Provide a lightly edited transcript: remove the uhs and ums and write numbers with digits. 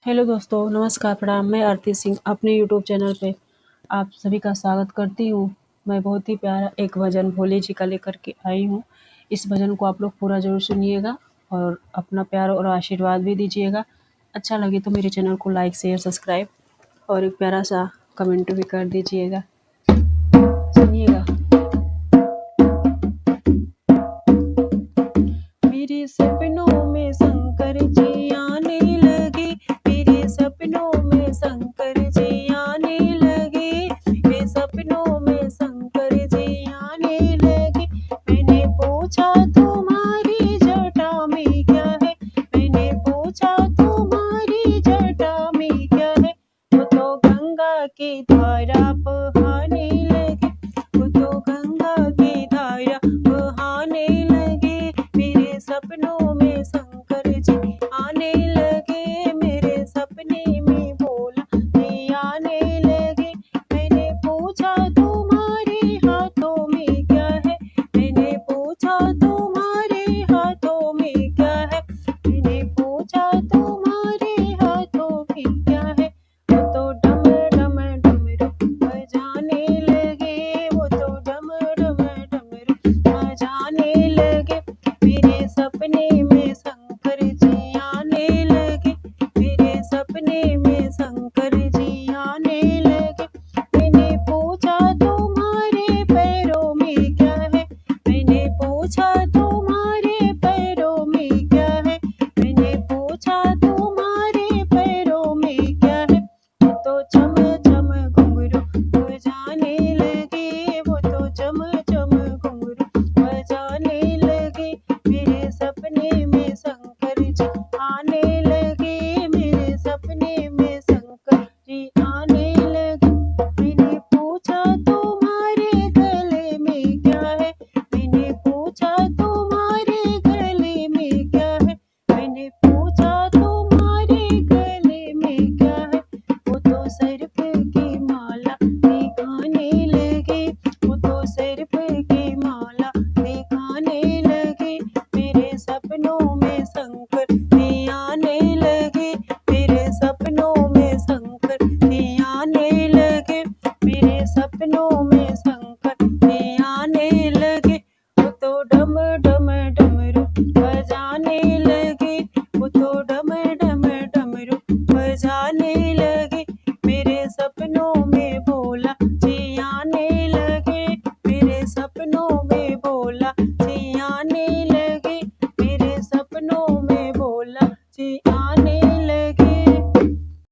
Hello दोस्तों, नमस्कार, प्रणाम। मैं आरती सिंह अपने यूट्यूब चैनल पे आप सभी का स्वागत करती हूँ। मैं बहुत ही प्यारा एक भजन भोले जी का लेकर के आई हूँ। इस भजन को आप लोग पूरा ज़रूर सुनिएगा और अपना प्यार और आशीर्वाद भी दीजिएगा। अच्छा लगे तो मेरे चैनल को लाइक, शेयर, सब्सक्राइब और एक प्यारा सा कमेंट भी कर दीजिएगा। सुनिएगा। मेरे सपनों में शंकर जी आने लगे, मेरे सपनों में शंकर जी आने लगे, मेरे सपनों में शंकर जी आने लगे। मैंने पूछा तुम्हारी जटा में क्या है, मैंने पूछा तुम्हारी जटा में क्या है, वो तो गंगा के धार